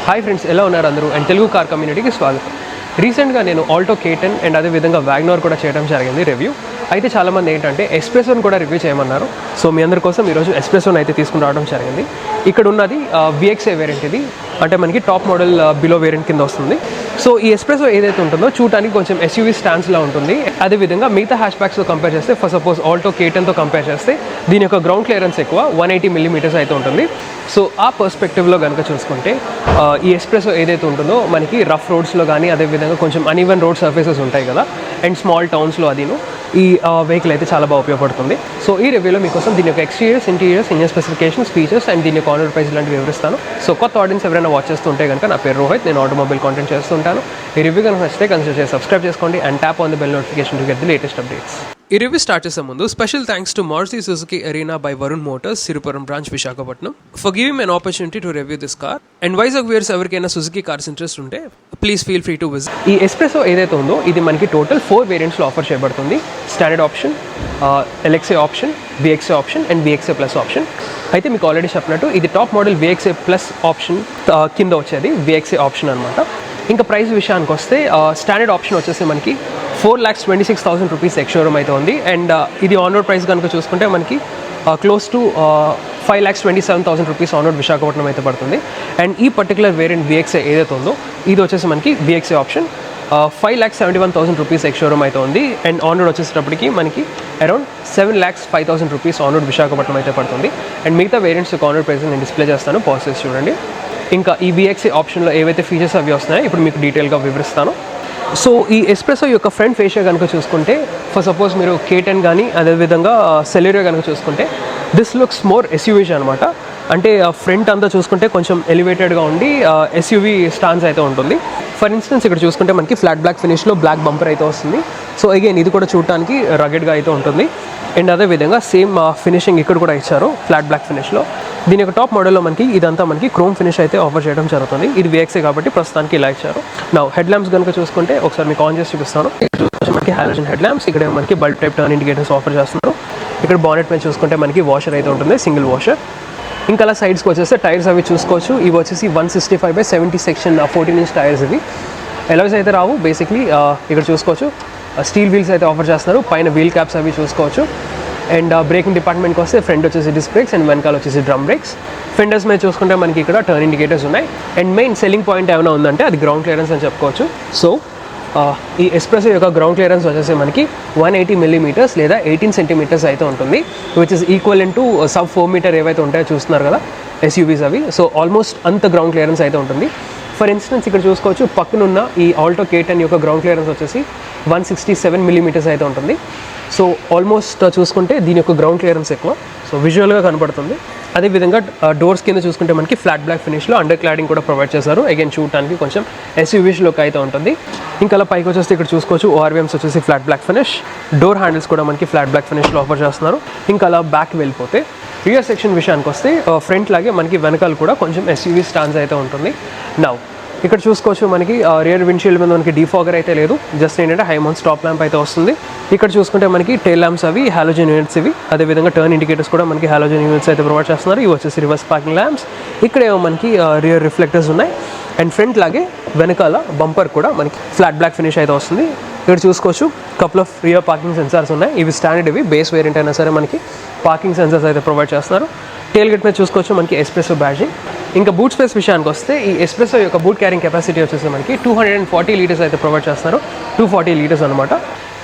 Hi friends, ఎలా ఉన్నారు అందరూ? అండ్ తెలుగు కార్ కమ్యూనిటీకి స్వాగతం. రీసెంట్గా నేను ఆల్టో K10 అండ్ అదేవిధంగా వ్యాగనర్ కూడా చేయడం జరిగింది రివ్యూ. అయితే చాలామంది ఏంటంటే ఎస్ప్రెసోని కూడా రివ్యూ చేయమన్నారు. సో మీ అందరి కోసం ఈరోజు ఎస్ప్రెసోని అయితే తీసుకుని రావడం జరిగింది. ఇక్కడ ఉన్నది VXA వేరియంట్. ఇది అంటే మనకి టాప్ మోడల్ బిలో వేరియంట్ కింద వస్తుంది. సో ఈ ఎస్ప్రెసో ఏదైతే ఉంటుందో చూడటానికి కొంచెం SUV స్టాండ్స్లా ఉంటుంది. అదేవిధంగా మిగతా హ్యాష్ బ్యాక్స్తో కంపేర్ చేస్తే, ఫర్ సపోజ్ ఆల్టో K10తో కంపేర్ చేస్తే దీని యొక్క గ్రౌండ్ క్లియరెన్స్ ఎక్కువ 180 mm అయితే ఉంటుంది. సో ఆ పర్స్పెక్టివ్లో కనుక చూసుకుంటే ఈ ఎస్ప్రెసో ఏదైతే ఉంటుందో మనకి రఫ్ రోడ్స్లో కానీ, అదేవిధంగా కొంచెం అన్ఈవెన్ రోడ్ సర్ఫేసెస్ ఉంటాయి కదా, అండ్ స్మాల్ టౌన్స్లో అదిను ఈ వెహికల్ అయితే చాలా బాగా ఉపయోగపడుతుంది. సో ఈ రివ్యూలో మీకోసం దీని యొక్క exteriors, interiors, engine specifications, features and దీని యొక్క ఆనర్ ప్రైస్ లాంటివి వివరిస్తాను. సో కొత్త ఆడియన్స్ ఎవరైనా వాచ్ చేస్తుంటే కనుక, నా పేరు రోహిత్, నేను ఆటోమొబైల్ కాంటెంట్ చేస్తుంటాను. ఈ రివ్యూ కనుక నచ్చితే కన్సిడర్ చేసి సబ్స్క్రైబ్ చేసుకోండి and tap on the bell notification to get the latest updates. ఈ రివ్యూ స్టార్ట్ చేసే ముందు special thanks to Maruti Suzuki Arena by Varun Motors, Siripuram branch, Visakhapatnam, for giving an opportunity to review this car. And Vizag viewers ఎవరికైనా Suzuki cars interest ఉంటే please feel free to visit. ఈ Espresso ఏదైతే ఉందో ఇది మనకి టోటల్ 4 వేరియంట్స్లో ఆఫర్ చేయబడుతుంది. Standard option, LXA option, VXA option and VXA plus option. అయితే మీకు ఆల్రెడీ చెప్పినట్టు ఇది top model VXA plus option కింద వచ్చేది VXA ఆప్షన్ అనమాట. ఇంకా ప్రైస్ విషయానికి వస్తే స్టాండర్డ్ ఆప్షన్ వచ్చేసి మనకి 4,26,000 రూపీస్ ఎక్స్షోరూమ్ అయితే ఉంది. అండ్ ఇది ఆన్ రోడ్ ప్రైస్ కనుక చూసుకుంటే మనకి close to 5,27,000 rupees on road Visakhapatnam అయితే పడుతుంది. అండ్ ఈ పర్టికులర్ వేరియంట్ VXA ఏదైతే ఉందో ఇది వచ్చేసి మనకి VXA ఆప్షన్ 5,71,000 రూపీస్ ఎక్స్షోరూమ్ అయితే ఉంది. అండ్ ఆన్ రోడ్ వచ్చేటప్పటికి మనకి around 7,05,000 rupees on road Visakhapatnam అయితే పడుతుంది. అండ్ మిగతా వేరియంట్స్ ఆన్ రోడ్ ప్రైస్ నేను డిస్ప్లే చేస్తాను, పాజ్ చేసి చూడండి. ఇంకా ఈ VXA ఆప్షన్లో ఏవైతే ఫీచర్స్ అవి వస్తున్నాయో ఇప్పుడు మీకు డీటెయిల్గా వివరిస్తాను. సో ఈ ఎస్ప్రెసో యొక్క ఫ్రంట్ ఫేషియా కనుక చూసుకుంటే, ఫర్ సపోజ్ మీరు K10 కానీ అదేవిధంగా సెలెరియో కనుక చూసుకుంటే, దిస్ లుక్స్ మోర్ SUV అనమాట. అంటే ఫ్రంట్ అంతా చూసుకుంటే కొంచెం ఎలివేటెడ్గా ఉండి SUV స్టాండ్స్ అయితే ఉంటుంది. ఫర్ ఇన్స్టెన్స్ ఇక్కడ చూసుకుంటే మనకి ఫ్లాట్ బ్లాక్ ఫినిష్లో బ్లాక్ బంపర్ అయితే వస్తుంది. సో అగైన్ ఇది కూడా చూడటానికి రగెడ్గా అయితే ఉంటుంది. అండ్ అదేవిధంగా సేమ్ ఫినిషింగ్ ఇక్కడ కూడా ఇచ్చారు ఫ్లాట్ బ్లాక్ ఫినిష్లో. దీని యొక్క టాప్ మోడల్లో మనకి ఇదంతా మనకి క్రోమ్ ఫినిష్ అయితే ఆఫర్ చేయడం జరుగుతుంది. ఇది VXA కాబట్టి ప్రస్తుతానికి ఇలా ఇచ్చారు. నా హెడ్ ల్యాంప్స్ కనుక చూసుకుంటే ఒకసారి మీకు ఆన్ చేసి చూపిస్తాను. మనకి హాలోజన్ హెడ్ ల్యాంప్స్, ఇక్కడ మనకి bulb type turn indicators offer చేస్తున్నారు. ఇక్కడ బానెట్ మీద చూసుకుంటే మనకి వాషర్ అయితే ఉంటుంది, సింగిల్ వాషర్. ఇంకా అలా సైడ్స్కి వచ్చేస్తే టైర్స్ అవి చూసుకోవచ్చు. ఇవి వచ్చేసి 165/70 సెక్షన్ 14 ఇంచ్ టైర్స్. ఇవి ఎలాగైతే అయితే రావు బేసిక్లీ. ఇక్కడ చూసుకోవచ్చు స్టీల్ వీల్స్ అయితే ఆఫర్ చేస్తున్నారు. పైన వీల్ క్యాప్స్ అవి చూసుకోవచ్చు. అండ్ బ్రేకింగ్ డిపార్ట్మెంట్కి వస్తే ఫ్రంట్ వచ్చేసి డిస్క్ బ్రేక్స్ అండ్ వెనకాల వచ్చేసి డ్రమ్ బ్రేక్స్. ఫెండర్స్ మీద చూసుకుంటే మనకి ఇక్కడ టర్న్ ఇండికేటర్స్ ఉన్నాయి. అండ్ మెయిన్ సెల్లింగ్ పాయింట్ ఏమైనా ఉందంటే అది గ్రౌండ్ క్లియరెన్స్ అని చెప్పుకోవచ్చు. సో ఈ ఎస్ప్రెసో యొక్క గ్రౌండ్ క్లియరెన్స్ వచ్చేసి మనకి 180 mm లేదా 18 cm అయితే ఉంటుంది, which is equal to sub 4 metre ఏవైతే ఉంటాయో చూస్తున్నారు కదా SUVs అవి. సో ఆల్మోస్ట్ అంత గ్రౌండ్ క్లియరెన్స్ అయితే ఉంటుంది. ఫర్ ఇన్స్టెన్స్ ఇక్కడ చూసుకోవచ్చు పక్కనున్న ఈ ఆల్టో K10 యొక్క గ్రౌండ్ క్లియరెన్స్ వచ్చేసి 167 mm అయితే ఉంటుంది. సో ఆల్మోస్ట్ చూసుకుంటే దీని యొక్క గ్రౌండ్ క్లియరెన్స్ ఎక్కువ, సో విజువల్గా కనపడుతుంది. అదేవిధంగా డోర్స్ కింద చూసుకుంటే మనకి ఫ్లాట్ బ్లాక్ ఫినిష్లో అండర్ క్లాడింగ్ కూడా ప్రొవైడ్ చేశారు. అగైన్ చూడటానికి కొంచెం SUV లుక్ అయితే ఉంటుంది. ఇంకా అలా పైకి వచ్చేస్తే ఇక్కడ చూసుకోవచ్చు ORVMs వచ్చేసి flat black finish. Door handles కూడా మనకి ఫ్లాట్ బ్లాక్ ఫినిష్లో ఆఫర్ చేస్తున్నారు. ఇంకా అలా బ్యాక్ వెళ్ళిపోతే రియర్ సెక్షన్ విషయానికి వస్తే ఫ్రంట్ లాగే మనకి వెనకాల కూడా కొంచెం SUV స్టాండ్స్ అయితే ఉంటుంది. నౌ ఇక్కడ చూసుకోవచ్చు మనకి రియర్ విండ్షీల్డ్ మీద మనకి డీఫాగర్ అయితే లేదు, జస్ట్ ఏంటంటే హై మౌంట్ స్టాప్ ల్యాంప్ అయితే వస్తుంది. ఇక్కడ చూసుకుంటే మనకి టైల్ ల్యాంప్స్ అవి హాలోజన్ యూనిట్స్ ఇవి. అదేవిధంగా టర్న్ ఇండికేటర్స్ కూడా మనకి హాలోజన్ యూనిట్స్ అయితే ప్రొవైడ్ చేస్తున్నారు. ఇవి వచ్చేసి రివర్స్ పార్కింగ్ ల్యాంప్స్. ఇక్కడేమో మనకి రియర్ రిఫ్లెక్టర్స్ ఉన్నాయి. అండ్ ఫ్రంట్ లాగే వెనకాల బంపర్ కూడా మనకి ఫ్లాట్ బ్లాక్ ఫినిష్ అయితే వస్తుంది. ఇక్కడ చూసుకోవచ్చు couple of rear parking sensors ఉన్నాయి. ఇవి స్టాండర్డ్, ఇవి బేస్ వేరియంట్ అయినా సరే మనకి పార్కింగ్ సెన్సార్స్ అయితే ప్రొవైడ్ చేస్తున్నారు. టేల్ గేట్ మీద చూసుకోవచ్చు మనకి ఎస్ప్రెసో బ్యాడ్జింగ్. ఇంకా బూట్ స్పేస్ విషయానికి వస్తే ఈ ఎస్ప్రెసో యొక్క బూట్ క్యారింగ్ కెపాసిటీ వచ్చేసి మనకి 240 లీటర్స్ అయితే ప్రొవైడ్ చేస్తున్నారు. 240 లీటర్స్ అనమాట.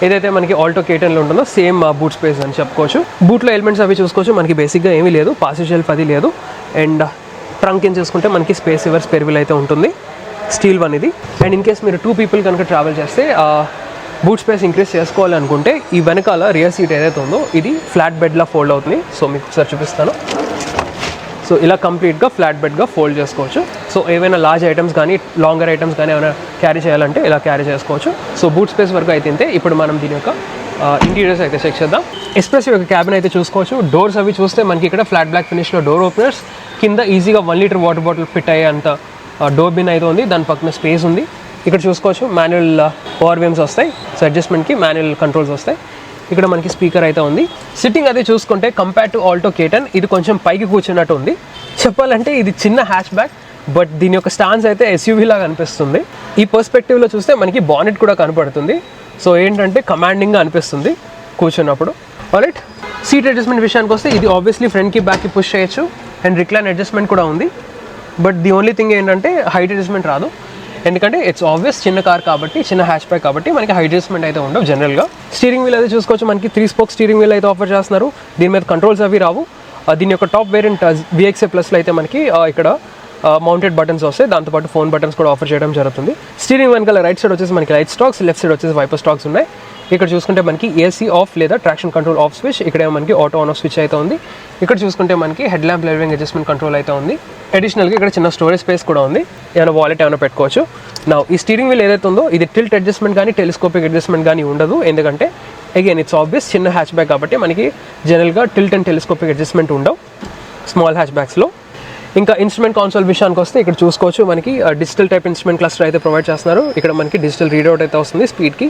ఏదైతే మనకి ఆల్టో K10లో ఉంటుందో సేమ్ బూట్ స్పేస్ అని చెప్పుకోవచ్చు. బూట్లో ఎలిమెంట్స్ అవి చూసుకోవచ్చు మనకి బేసిక్గా ఏమీ లేదు, పాసెజ్ షెల్ఫ్ అది లేదు. అండ్ ట్రంక్ ఏం చూసుకుంటే మనకి స్పేస్ రివర్స్ పెరివిల్ అయితే ఉంటుంది, స్టీల్ వన్ ఇది. అండ్ ఇన్ కేస్ మీరు 2 people కనుక ట్రావెల్ చేస్తే బూట్ స్పేస్ ఇంక్రీజ్ చేసుకోవాలనుకుంటే ఈ వెనకాల రియర్ సీట్ ఏదైతే ఉందో ఇది ఫ్లాట్ బెడ్లా ఫోల్డ్ అవుతుంది. సో మీకు ఒకసారి చూపిస్తాను. సో ఇలా కంప్లీట్గా ఫ్లాట్ బెడ్గా ఫోల్డ్ చేసుకోవచ్చు. సో ఏవైనా లార్జ్ ఐటమ్స్ కానీ లాంగర్ ఐటమ్స్ కానీ ఏమైనా క్యారీ చేయాలంటే ఇలా క్యారీ చేసుకోవచ్చు. సో బూట్ స్పేస్ వరకు అయితే ఇప్పుడు మనం దీని యొక్క ఇంటీరియర్స్ అయితే చెక్ చేద్దాం. ఎస్ప్రెసో యొక్క క్యాబిన్ అయితే చూసుకోవచ్చు. డోర్స్ అవి చూస్తే మనకి ఇక్కడ ఫ్లాట్ బ్లాక్ ఫినిష్లో డోర్ ఓపెనర్స్, కింద ఈజీగా 1 లీటర్ వాటర్ బాటిల్ ఫిట్ అయ్యే అంత డోర్ బిన్ అయితే ఉంది. దాని పక్కన స్పేస్ ఉంది. ఇక్కడ చూసుకోవచ్చు మాన్యువల్ ORVMs వస్తాయి. సో అడ్జస్ట్మెంట్కి మాన్యువల్ కంట్రోల్స్ వస్తాయి. ఇక్కడ మనకి స్పీకర్ అయితే ఉంది. సిట్టింగ్ అది చూసుకుంటే కంపేర్ టు ఆల్టో K10 ఇది కొంచెం పైకి కూర్చున్నట్టు ఉంది. చెప్పాలంటే ఇది చిన్న హ్యాచ్ బ్యాక్, బట్ దీని యొక్క స్టాన్స్ అయితే ఎస్యూవీ లాగా అనిపిస్తుంది. ఈ పర్స్పెక్టివ్లో చూస్తే మనకి బానెట్ కూడా కనపడుతుంది. సో ఏంటంటే కమాండింగ్గా అనిపిస్తుంది కూర్చున్నప్పుడు. ఆల్రైట్, సీట్ అడ్జస్ట్మెంట్ విషయానికి వస్తే ఇది ఆబ్వియస్లీ ఫ్రంట్కి బ్యాక్కి పుష్ చేయొచ్చు అండ్ రిక్లైన్ అడ్జస్ట్మెంట్ కూడా ఉంది. బట్ ది ఓన్లీ థింగ్ ఏంటంటే హైట్ అడ్జస్ట్మెంట్ రాదు, ఎందుకంటే ఇట్స్ ఆబ్వియస్ చిన్న కార్ కాబట్టి, చిన్న హ్యాచ్ బ్యాక్ కాబట్టి మనకి హైట్ అడ్జస్ట్మెంట్ అయితే ఉండవు జనరల్గా. స్టీరింగ్ వీల్ అయితే చూసుకోవచ్చు, మనకి 3 స్పోక్ స్టీరింగ్ వీల్ అయితే ఆఫర్ చేస్తున్నారు. దీని మీద కంట్రోల్స్ అవి రావు. దీని యొక్క టాప్ వేరియంట్ VXA ప్లస్లో అయితే మనకి ఇక్కడ మౌంటెడ్ బటన్స్ వస్తాయి, దాంతోపాటు ఫోన్ బటన్స్ కూడా ఆఫర్ చేయడం జరుగుతుంది. స్టీరింగ్ వెనకాల రైట్ సైడ్ వచ్చేసి మనకి లైట్ స్టాక్స్, లెఫ్ట్ సైడ్ వచ్చేసి వైపర్ స్టాక్స్ ఉన్నాయి. ఇక్కడ చూసుకుంటే మనకి ఏసీ ఆఫ్ లేదా ట్రాక్షన్ కంట్రోల్ ఆఫ్ స్విచ్, ఇక్కడ మనకి ఆటో ఆన్ ఆఫ్ స్విచ్ అయితే ఉంది. ఇక్కడ చూసుకుంటే మనకి head lamp levelling adjustment control అయితే ఉంది. అడిషనల్గా ఇక్కడ చిన్న స్టోరేజ్ స్పేస్ కూడా ఉంది, ఏమైనా వాలెట్ ఏమైనా పెట్టుకోవచ్చు. నా ఈ స్టీరింగ్ వీల్ ఏదైతే ఉందో ఇది టిల్ట్ అడ్జస్ట్మెంట్ కానీ టెలిస్కోపిక్ అడ్జస్ట్మెంట్ కానీ ఉండదు, ఎందుకంటే అగైన్ ఇట్స్ ఆబ్వియస్ చిన్న హ్యాచ్ బ్యాక్ కాబట్టి మనకి జనరల్గా టిల్ట్ అండ్ టెలిస్కోపిక్ అడ్జస్ట్మెంట్ ఉండవు స్మాల్ హ్యాచ్ బ్యాక్స్లో. ఇంకా ఇన్స్ట్రుమెంట్ కాన్సోల్ విషయానికి వస్తే ఇక్కడ చూసుకోవచ్చు మనకి డిజిటల్ టైప్ ఇన్స్ట్రుమెంట్ క్లస్టర్ అయితే ప్రొవైడ్ చేస్తున్నారు. ఇక్కడ మనకి డిజిటల్ రీడౌట్ అయితే వస్తుంది స్పీడ్కి.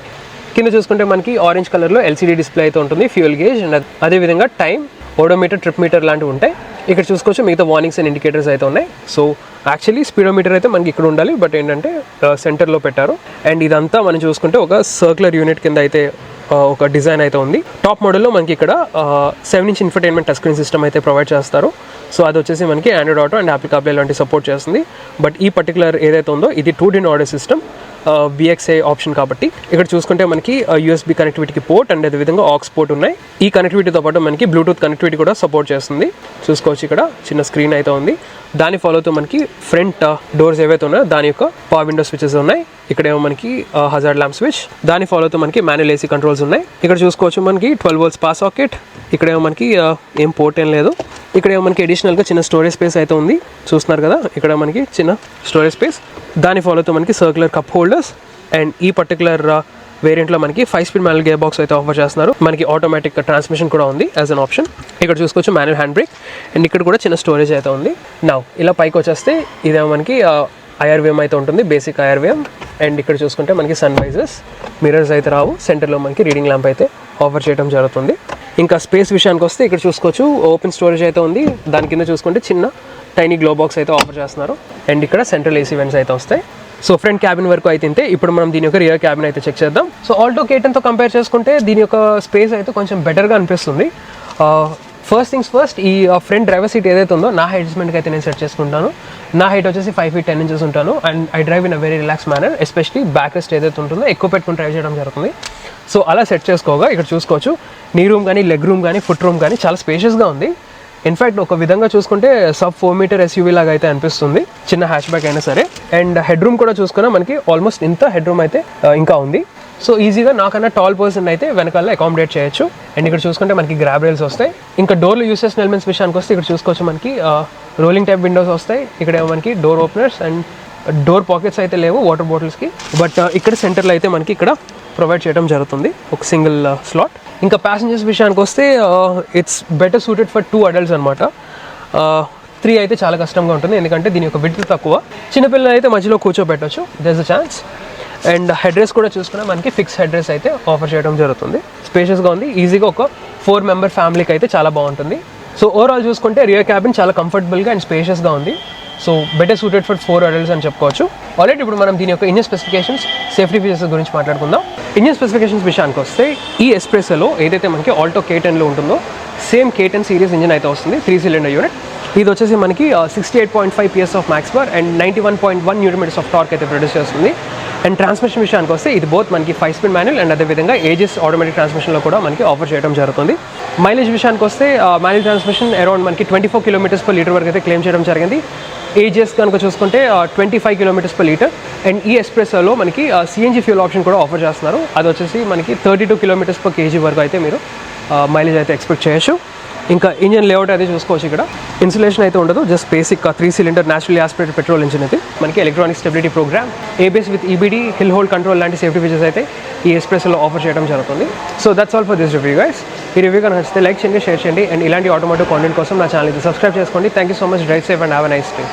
కింద చూసుకుంటే మనకి ఆరెంజ్ కలర్లో LCD డిస్ప్లే అయితే ఉంటుంది, ఫ్యూయల్ గేజ్ అండ్ అదేవిధంగా టైం, ఓడోమీటర్, ట్రిప్ మీటర్ లాంటివి ఉంటాయి. ఇక్కడ చూసుకోవచ్చు మిగతా వార్నింగ్స్ అండ్ ఇండికేటర్స్ అయితే ఉన్నాయి. సో యాక్చువల్లీ స్పీడోమీటర్ అయితే మనకి ఇక్కడ ఉండాలి, బట్ ఏంటంటే సెంటర్లో పెట్టారు. అండ్ ఇదంతా మనం చూసుకుంటే ఒక సర్క్యులర్ యూనిట్ కింద అయితే ఒక డిజైన్ అయితే ఉంది. టాప్ మోడల్లో మనకి ఇక్కడ 7-inch infotainment touch screen system అయితే ప్రొవైడ్ చేస్తారు. సో అది వచ్చేసి మనకి Android auto and Apple CarPlay లాంటి సపోర్ట్ చేస్తుంది. బట్ ఈ పర్టికులర్ ఏదైతే ఉందో ఇది 2D audio system, VXA option కాబట్టి. ఇక్కడ చూసుకుంటే మనకి USB కనెక్టివిటీకి పోర్ట్ అండ్ అదేవిధంగా AUX పోర్ట్ ఉన్నాయి. ఈ కనెక్టివిటీతో పాటు మనకి బ్లూటూత్ కనెక్టివిటీ కూడా సపోర్ట్ చేస్తుంది. చూసుకోవచ్చు ఇక్కడ చిన్న స్క్రీన్ అయితే ఉంది. దాని ఫాలో అవుతూ మనకి ఫ్రంట్ డోర్స్ ఏవైతే ఉన్నాయో దాని యొక్క పవర్ విండో స్విచెస్ ఉన్నాయి. ఇక్కడేమో మనకి హజార్డ్ ల్యాంప్ స్విచ్, దాని ఫాలో అవుతూ మనకి మాన్యువల్ AC కంట్రోల్స్ ఉన్నాయి. ఇక్కడ చూసుకోవచ్చు మనకి 12 volts పాస్ సాకెట్. ఇక్కడేమో మనకి ఏం పోర్ట్ ఏం లేదు. ఇక్కడేమో మనకి అడిషనల్గా చిన్న స్టోరేజ్ స్పేస్ అయితే ఉంది, చూస్తున్నారు కదా. ఇక్కడ మనకి చిన్న స్టోరేజ్ స్పేస్, దాని ఫాలో అవుతూ మనకి సర్క్యులర్ కప్ హోల్డర్స్. అండ్ ఈ పర్టికులర్ వేరియంట్లో మనకి 5-speed మాన్యువల్ గేర్ బాక్స్ అయితే ఆఫర్ చేస్తున్నారు. మనకి ఆటోమేటిక్ ట్రాన్స్మిషన్ కూడా ఉంది యాజ్ అన్ ఆప్షన్. ఇక్కడ చూసుకోవచ్చు మాన్యువల్ హ్యాండ్ బ్రేక్ అండ్ ఇక్కడ కూడా చిన్న స్టోరేజ్ అయితే ఉంది. నా ఇలా పైకి వచ్చేస్తే ఇదేమో మనకి IRVM అయితే ఉంటుంది, బేసిక్ IRVM. అండ్ ఇక్కడ చూసుకుంటే మనకి సన్ వైజర్స్, మిర్రర్స్ అయితే రావు. సెంటర్లో మనకి రీడింగ్ ల్యాంప్ అయితే ఆఫర్ చేయడం జరుగుతుంది. ఇంకా స్పేస్ విషయానికి వస్తే ఇక్కడ చూసుకోవచ్చు ఓపెన్ స్టోరేజ్ అయితే ఉంది. దాని కింద చూసుకుంటే చిన్న టైనీ గ్లో బాక్స్ అయితే ఆఫర్ చేస్తున్నారు. అండ్ ఇక్కడ సెంట్రల్ AC వెంట్స్ అయితే వస్తాయి. సో ఫ్రంట్ క్యాబిన్ వరకు అయితే ఇంతే. ఇప్పుడు మనం దీని యొక్క రియర్ క్యాబిన్ అయితే చెక్ చేద్దాం. సో ఆల్టో K10తో కంపేర్ చేసుకుంటే దీని యొక్క స్పేస్ అయితే కొంచెం బెటర్గా అనిపిస్తుంది. ఫస్ట్ థింగ్స్ ఫస్ట్, ఈ ఫ్రంట్ డ్రైవర్ సీట్ ఏదైతే ఉందో నా అడ్జస్ట్మెంట్కి అయితే నేను సెట్ చేసుకుంటాను. నా హైట్ వచ్చేసి 5 feet 10 inches ఉంటాను and I drive in a very relax manner. Especially back rest ఏదైతే ఉంటుందో ఎక్కువ పెట్టుకుని డ్రైవ్ చేయడం జరుగుతుంది. సో అలా సెట్ చేసుకోగా ఇక్కడ చూసుకోవచ్చు నీ రూమ్ కానీ, లెగ్ రూమ్ కానీ, ఫుట్ రూమ్ కానీ చాలా స్పేషియస్గా ఉంది. ఇన్ఫ్యాక్ట్ ఒక విధంగా చూసుకుంటే సబ్ 4 meter SUV లాగా అయితే అనిపిస్తుంది, చిన్న హ్యాష్ బ్యాక్ అయినా సరే. అండ్ హెడ్ రూమ్ కూడా చూసుకున్నా మనకి ఆల్మోస్ట్ ఇంత హెడ్ రూమ్ అయితే ఇంకా ఉంది. సో ఈజీగా నాకన్నా టాల్ పర్సన్ అయితే వెనకాల అకామిడేట్ చేయొచ్చు. అండ్ ఇక్కడ చూసుకుంటే మనకి గ్రాబ్ రైల్స్ వస్తాయి. ఇంకా డోర్లో యూస్ చేసిన ఎలిమెంట్స్ విషయానికి వస్తే ఇక్కడ చూసుకోవచ్చు మనకి రోలింగ్ టైప్ విండోస్ వస్తాయి. ఇక్కడ మనకి door openers and door pockets అయితే లేవు వాటర్ బాటిల్స్కి. బట్ ఇక్కడ సెంటర్లో అయితే మనకి ఇక్కడ ప్రొవైడ్ చేయడం జరుగుతుంది ఒక సింగిల్ స్లాట్. ఇంకా ప్యాసింజర్స్ విషయానికి వస్తే it's better suited for 2 adults అనమాట. 3 అయితే చాలా కష్టంగా ఉంటుంది, ఎందుకంటే దీని యొక్క విడ్త్ తక్కువ. చిన్నపిల్లలు అయితే మధ్యలో కూర్చోబెట్టచ్చు, there is a chance. And headrest కూడా చూసుకున్నా మనకి ఫిక్స్ హెడ్ రేస్ అయితే ఆఫర్ చేయడం జరుగుతుంది. స్పేషియస్గా ఉంది, ఈజీగా ఒక 4-member ఫ్యామిలీకి అయితే చాలా బాగుంటుంది. సో ఓవరాల్ చూసుకుంటే రియర్ క్యాబిన్ చాలా కంఫర్టబుల్గా అండ్ స్పేషియస్గా ఉంది. So better suited for 4 adults అని చెప్పుకోవచ్చు. ఆల్రెడీ ఇప్పుడు మనం దీని యొక్క ఇంజిన్ స్పెసిఫికేషన్స్, సేఫ్టీ ఫీచర్స్ గురించి మాట్లాడుకుందాం. ఇంజిన్ స్పెసిఫికేషన్స్ విషయానికి వస్తే ఈ ఎస్ప్రెసోలో ఏదైతే మనకి ఆల్టో K10లో ఉంటుందో సేమ్ K10 సిరీస్ ఇంజిన్ అయితే వస్తుంది, 3-cylinder యూనిట్. ఇది వచ్చేసి మనకి 68.5 PS of maths power and 91.1 Nm of torque అయితే ప్రొడ్యూస్ చేస్తుంది. అండ్ ట్రాన్స్మిషన్ విషయానికి వస్తే ఇది బోత్ మనకి 5-speed మాన్యువల్ అండ్ అదేవిధంగా ఏజిఎస్ ఆటోమేటిక్ ట్రాన్స్మిషన్లో కూడా మనకి ఆఫర్ చేయడం జరుగుతుంది. మైలేజ్ విషయానికి వస్తే మాన్యువల్ ట్రాన్స్మిషన్ అరౌండ్ మనకి 24 km/l వరకు అయితే క్లెయిమ్ చేయడం జరిగింది. ఏజిఎస్ కనుక చూసుకుంటే 25 km/l. అండ్ ఈ ఎస్ప్రెసోలో మనకి CNG ఫ్యూల్ ఆప్షన్ కూడా ఆఫర్ చేస్తున్నారు. అది వచ్చేసి మనకి 32 km/kg వరకు అయితే మీరు మైలేజ్ అయితే ఎక్స్పెక్ట్ చేయొచ్చు. ఇంకా ఇంజిన్ లేఅవుట్ అయితే చూసుకోవచ్చు. ఇక్కడ ఇన్సులేషన్ అయితే ఉండదు, just basic 3-cylinder naturally aspirated petrol engine అయితే మనకి electronic stability programme, ABS with EBD, hill hold control లాంటి సేఫ్టీ ఫీచర్స్ అయితే ఈ ఎస్ప్రెసోలో ఆఫర్ చేయడం జరుగుతుంది. So that's all for this review guys. ఈ రివ్యూ కనుక నచ్చితే లైక్ చేయండి, షేర్ చేయండి అండ్ ఇలాంటి ఆటోమోటివ్ కాంటెంట్ కోసం నా ఛానల్ని సబ్స్క్రైబ్ చేసుకోండి. Thank you so much. Drive safe and have a nice day.